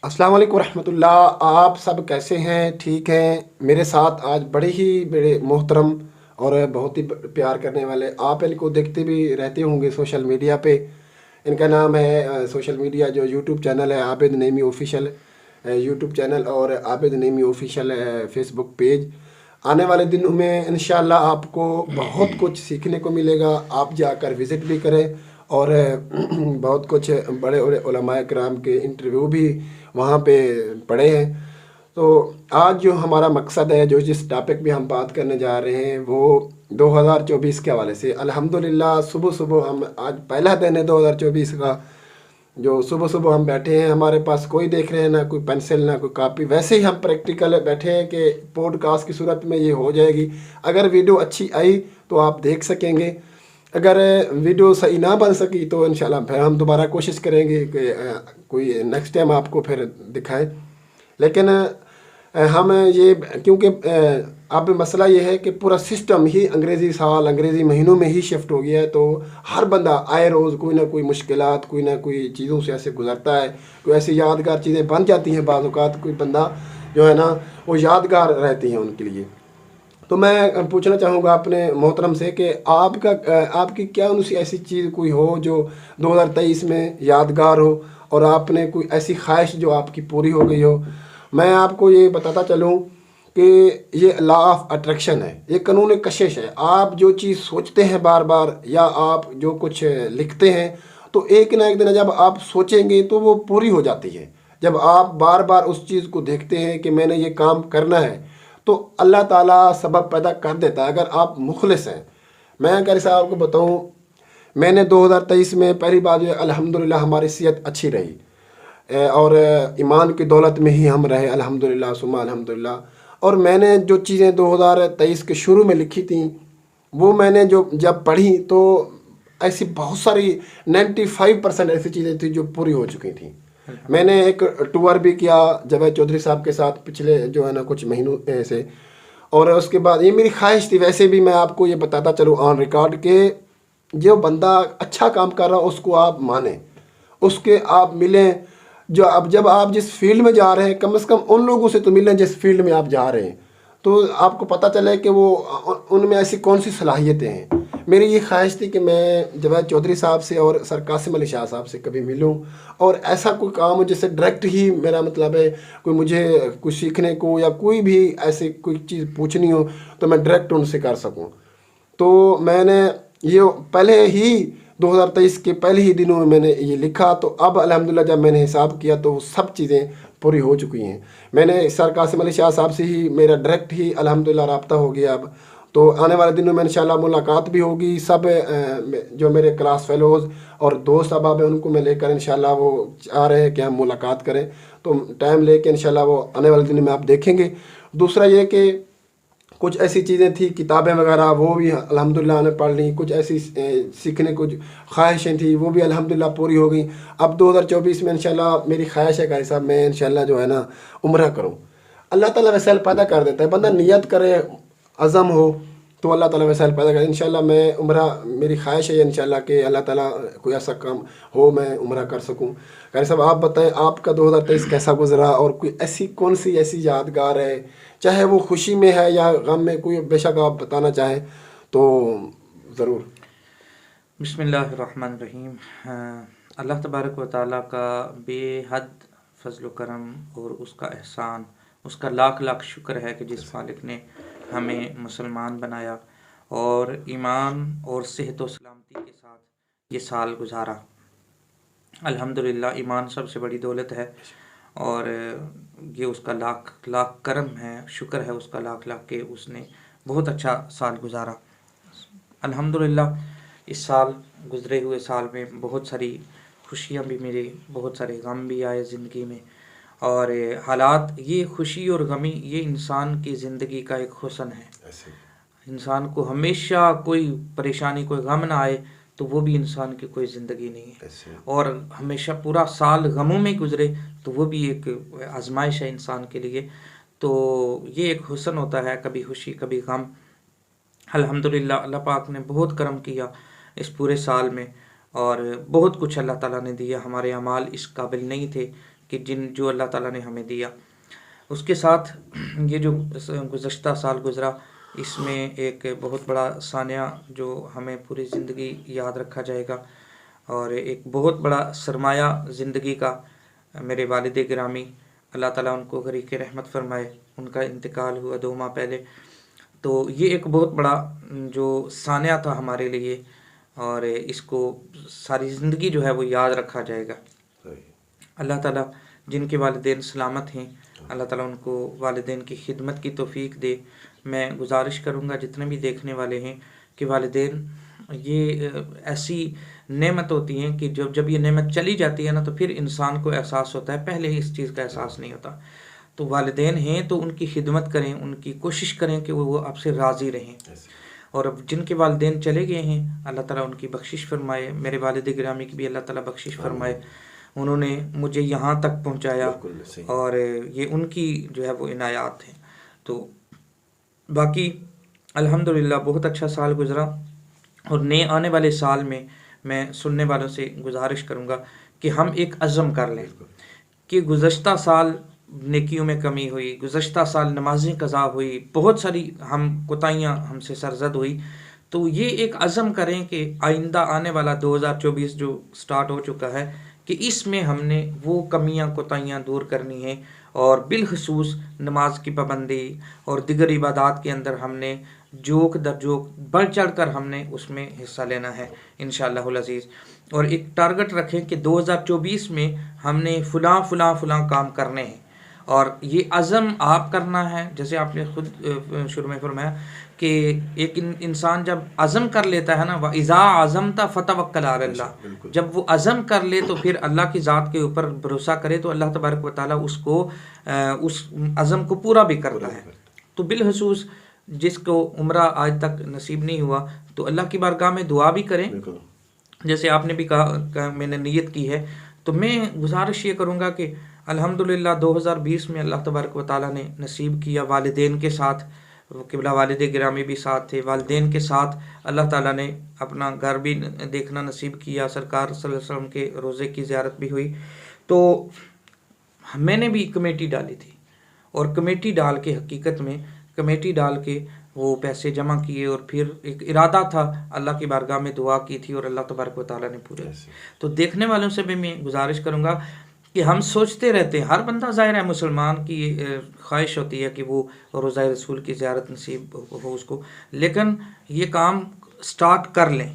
अस्सलाम वालेकुम रहमतुल्लाह। आप सब कैसे हैं? ठीक हैं? मेरे साथ आज बड़े मोहतरम और बहुत ही प्यार करने वाले, आप इनको देखते भी रहते होंगे सोशल मीडिया पे। इनका नाम है सोशल मीडिया जो यूट्यूब चैनल है Abid Naeemi official YouTube channel, और Abid Naeemi official Facebook page. आने वाले दिनों में इंशाल्लाह आपको बहुत कुछ सीखने को मिलेगा। आप जाकर विज़िट भी करें, और बहुत कुछ बड़े बड़े उलमाए किराम के इंटरव्यू भी वहाँ पे पढ़े हैं। तो आज जो हमारा मकसद है, जो जिस टॉपिक पे हम बात करने जा रहे हैं, वो 2024 के हवाले से। अल्हम्दुलिल्लाह सुबह सुबह हम, आज पहला दिन है 2024 का, जो सुबह सुबह हम बैठे हैं, हमारे पास कोई देख रहे हैं ना कोई पेंसिल ना कोई कॉपी। वैसे ही हम प्रैक्टिकल बैठे हैं कि पॉडकास्ट की सूरत में ये हो जाएगी। अगर वीडियो अच्छी आई तो आप देख सकेंगे, अगर वीडियो सही ना बन सकी तो इंशाल्लाह फिर हम दोबारा कोशिश करेंगे कि कोई नेक्स्ट टाइम आपको फिर दिखाएं। लेकिन हम ये, क्योंकि अब मसला ये है कि पूरा सिस्टम ही अंग्रेज़ी साल, अंग्रेज़ी महीनों में ही शिफ्ट हो गया है। तो हर बंदा आए रोज़ कोई ना कोई मुश्किलात, कोई ना कोई चीज़ों से ऐसे गुजरता है। कोई ऐसी यादगार चीज़ें बन जाती हैं बाज़ औक़ात, कोई बंदा जो है ना वो यादगार रहती हैं उनके लिए। तो मैं पूछना चाहूँगा अपने मोहतरम से कि आपकी क्या उनसी ऐसी चीज़ कोई हो जो 2023 में यादगार हो, और आपने कोई ऐसी ख्वाहिश जो आपकी पूरी हो गई हो। मैं आपको ये बताता चलूँ कि ये लॉ ऑफ अट्रैक्शन है, ये कानून कशिश है। आप जो चीज़ सोचते हैं बार बार, या आप जो कुछ लिखते हैं, तो एक ना एक दिन जब आप सोचेंगे तो वो पूरी हो जाती है। जब आप बार बार उस चीज़ को देखते हैं कि मैंने ये काम करना है, तो अल्लाह ताला सबब पैदा कर देता है, अगर आप मुखलिस हैं। मैं अगर साहब आपको बताऊं, मैंने 2023 में पहली बार जो है अल्हम्दुलिल्लाह हमारी सेहत अच्छी रही, और ईमान की दौलत में ही हम रहे अल्हम्दुलिल्लाह सुम्मा अल्हम्दुलिल्लाह। और मैंने जो चीज़ें 2023 के शुरू में लिखी थी, वो मैंने जो जब पढ़ी तो ऐसी बहुत सारी 95% ऐसी चीज़ें थी जो पूरी हो चुकी थी। मैंने एक टूर भी किया जावेद चौधरी साहब के साथ पिछले जो है ना कुछ महीनों से, और उसके बाद ये मेरी ख्वाहिश थी। वैसे भी मैं आपको ये बताता चलूँ ऑन रिकॉर्ड के, जो बंदा अच्छा काम कर रहा हो उसको आप माने, उसके आप मिलें। जो अब जब आप जिस फील्ड में जा रहे हैं, कम से कम उन लोगों से तो मिलें जिस फील्ड में आप जा रहे हैं, तो आपको पता चले कि वो उनमें ऐसी कौन सी सलाहियतें हैं। मेरी ये ख्वाहिश थी कि मैं जावेद चौधरी साहब से और सर कासिम अली शाह साहब से कभी मिलूं, और ऐसा कोई काम हो जिससे डायरेक्ट ही, मेरा मतलब है कोई मुझे कुछ सीखने को या कोई भी ऐसी कोई चीज़ पूछनी हो तो मैं डायरेक्ट उनसे कर सकूं। तो मैंने ये पहले ही 2023 के पहले ही दिनों में मैंने ये लिखा। तो अब अल्हम्दुलिल्लाह जब मैंने हिसाब किया तो सब चीज़ें पूरी हो चुकी हैं। मैंने सर कासिम अली शाह साहब से ही मेरा डायरेक्ट ही अल्हम्दुलिल्लाह रब्ता हो गया अब। तो आने वाले दिनों में इंशाल्लाह मुलाकात भी होगी। सब जो मेरे क्लास फेलोज़ और दोस्त अहबाब हैं उनको मैं लेकर इंशाल्लाह, वो चाह रहे हैं कि हम मुलाकात करें, तो टाइम लेके इंशाल्लाह वो आने वाले दिनों में आप देखेंगे। दूसरा ये कि कुछ ऐसी चीज़ें थी, किताबें वगैरह, वो भी अल्हम्दुलिल्लाह ने पढ़ ली। कुछ ऐसी सीखने कुछ ख्वाहिशें थी, वो भी अल्हम्दुलिल्लाह पूरी हो गई। अब 2024 में इंशाल्लाह मेरी ख्वाहिश है कारी साहब, मैं इंशाल्लाह जो है ना उम्रा करूँ। अल्लाह ताला वैसे पैदा कर देता है, बंदा नियत करे, अज़म हो, तो अल्लाह ताला वैसे पैदा करे। इंशाल्लाह मैं उम्रा, मेरी ख्वाहिश है इंशाल्लाह कि अल्लाह ताला कोई ऐसा काम हो मैं उम्रा कर सकूँ। कारी साहब आप बताएं, आपका 2023 कैसा गुजरा, और कोई ऐसी कौन सी ऐसी यादगार है, चाहे वो खुशी में है या गम में, कोई बेशक आप बताना चाहें तो ज़रूर। बिस्मिल्लाहिर्रहमानिर्रहीम। अल्लाह तबारक व तआला का बेहद फजल व करम और उसका एहसान, उसका लाख लाख शुक्र है कि जिस मालिक ने हमें मुसलमान बनाया और ईमान और सेहत व सलामती के साथ ये साल गुजारा। अल्हम्दुलिल्लाह ईमान सबसे बड़ी दौलत है, और ये उसका लाख लाख करम है, शुक्र है उसका लाख लाख के उसने बहुत अच्छा साल गुजारा। अल्हम्दुलिल्लाह इस साल, गुज़रे हुए साल में बहुत सारी खुशियाँ भी मिली, बहुत सारे गम भी आए ज़िंदगी में। और हालात, ये खुशी और गमी, ये इंसान की ज़िंदगी का एक हुस्न है। इंसान को हमेशा कोई परेशानी, कोई गम ना आए तो वो भी इंसान की कोई ज़िंदगी नहीं है। और हमेशा पूरा साल गमों में गुजरे तो वो भी एक आजमाइश है इंसान के लिए। तो ये एक हुस्न होता है, कभी खुशी कभी गम। अल्हम्दुलिल्लाह अल्लाह पाक ने बहुत करम किया इस पूरे साल में, और बहुत कुछ अल्लाह ताला ने दिया। हमारे अमाल इस काबिल नहीं थे کہ جو اللہ تعالیٰ نے ہمیں دیا. اس کے ساتھ یہ جو گزشتہ سال گزرا اس میں ایک بہت بڑا سانحہ جو ہمیں پوری زندگی یاد رکھا جائے گا اور ایک بہت بڑا سرمایہ زندگی کا میرے والد گرامی اللہ تعالیٰ ان کو غریق رحمت فرمائے. ان کا انتقال ہوا 2 ماہ پہلے. تو یہ ایک بہت بڑا جو سانحہ تھا ہمارے لیے اور اس کو ساری زندگی جو ہے وہ یاد رکھا جائے گا. اللہ تعالیٰ جن کے والدین سلامت ہیں اللہ تعالیٰ ان کو والدین کی خدمت کی توفیق دے. میں گزارش کروں گا جتنے بھی دیکھنے والے ہیں کہ والدین یہ ایسی نعمت ہوتی ہیں کہ جب یہ نعمت چلی جاتی ہے نا تو پھر انسان کو احساس ہوتا ہے، پہلے ہی اس چیز کا احساس نہیں ہوتا. تو والدین ہیں تو ان کی خدمت کریں، ان کی کوشش کریں کہ وہ آپ سے راضی رہیں. اور اب جن کے والدین چلے گئے ہیں اللہ تعالیٰ ان کی بخشش فرمائے. میرے والد گرامی کی بھی اللہ تعالیٰ بخشش فرمائے. انہوں نے مجھے یہاں تک پہنچایا اور یہ ان کی جو ہے وہ عنایات ہیں. تو باقی الحمدللہ بہت اچھا سال گزرا اور نئے آنے والے سال میں سننے والوں سے گزارش کروں گا کہ ہم ایک عزم کر لیں کہ گزشتہ سال نیکیوں میں کمی ہوئی، گزشتہ سال نمازیں قضا ہوئی، بہت ساری کوتاہیاں ہم سے سرزد ہوئی. تو یہ ایک عزم کریں کہ آئندہ آنے والا 2024 جو سٹارٹ ہو چکا ہے کہ اس میں ہم نے وہ کمیاں کوتاہیاں دور کرنی ہیں اور بالخصوص نماز کی پابندی اور دیگر عبادات کے اندر ہم نے جوک در جوک بڑھ چڑھ کر ہم نے اس میں حصہ لینا ہے انشاءاللہ العزیز. اور ایک ٹارگٹ رکھیں کہ 2024 میں ہم نے فلاں کام کرنے ہیں اور یہ عزم آپ کرنا ہے. جیسے آپ نے خود شروع میں فرمایا کہ ایک انسان جب عزم کر لیتا ہے نا وَإِذَا عَزَمْتَ فَتَوَكَّلْ عَلَى اللَّهِ، جب وہ عزم کر لے تو پھر اللہ کی ذات کے اوپر بھروسہ کرے تو اللہ تبارک و تعالیٰ اس عزم کو پورا بھی کرتا ہے. تو بالخصوص جس کو عمرہ آج تک نصیب نہیں ہوا تو اللہ کی بارگاہ میں دعا بھی کریں جیسے آپ نے بھی کہا میں نے نیت کی ہے. تو میں گزارش یہ کروں گا کہ الحمدللہ 2020 میں اللہ تبارک و تعالیٰ نے نصیب کیا والدین کے ساتھ، قبلہ والد گرامی بھی ساتھ تھے، والدین کے ساتھ اللہ تعالیٰ نے اپنا گھر بھی دیکھنا نصیب کیا، سرکار صلی اللہ علیہ وسلم کے روزے کی زیارت بھی ہوئی. تو میں نے بھی کمیٹی ڈالی تھی اور کمیٹی ڈال کے حقیقت میں کمیٹی ڈال کے وہ پیسے جمع کیے اور پھر ایک ارادہ تھا اللہ کی بارگاہ میں دعا کی تھی اور اللہ تبارک و تعالیٰ نے پورے. تو دیکھنے والوں سے بھی میں گزارش کروں گا کہ ہم سوچتے رہتے ہیں، ہر بندہ ظاہر ہے مسلمان کی خواہش ہوتی ہے کہ وہ روضہ رسول کی زیارت نصیب ہو اس کو، لیکن یہ کام سٹارٹ کر لیں،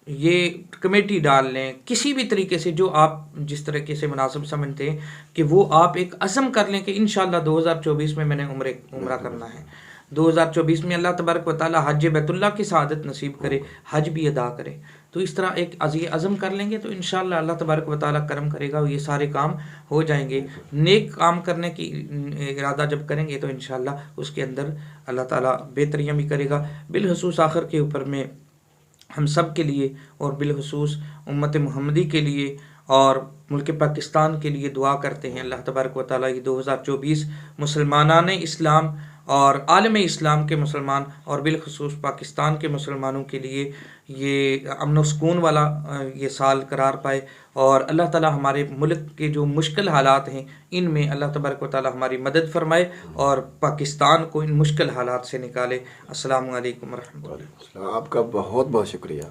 یہ کمیٹی ڈال لیں کسی بھی طریقے سے جو آپ جس طریقے سے مناسب سمجھتے ہیں کہ وہ آپ ایک عزم کر لیں کہ انشاءاللہ 2024 میں نے عمرہ کرنا ہے. 2024 میں اللہ تبارک و تعالیٰ حج بیت اللہ کی سعادت نصیب کرے، حج بھی ادا کرے. تو اس طرح ایک عزم کر لیں گے تو انشاءاللہ اللہ تبارک و تعالیٰ کرم کرے گا، یہ سارے کام ہو جائیں گے. نیک کام کرنے کی ارادہ جب کریں گے تو انشاءاللہ اس کے اندر اللہ تعالیٰ بہتریاں بھی کرے گا. بالخصوص آخر کے اوپر میں ہم سب کے لیے اور بالخصوص امت محمدی کے لیے اور ملک پاکستان کے لیے دعا کرتے ہیں اللہ تبارک و تعالیٰ یہ 2024 مسلمانان اسلام اور عالم اسلام کے مسلمان اور بالخصوص پاکستان کے مسلمانوں کے لیے یہ امن و سکون والا یہ سال قرار پائے اور اللہ تعالیٰ ہمارے ملک کے جو مشکل حالات ہیں ان میں اللہ تبارک و تعالیٰ ہماری مدد فرمائے اور پاکستان کو ان مشکل حالات سے نکالے. السلام علیکم ورحمۃ اللہ. آپ کا بہت بہت شکریہ.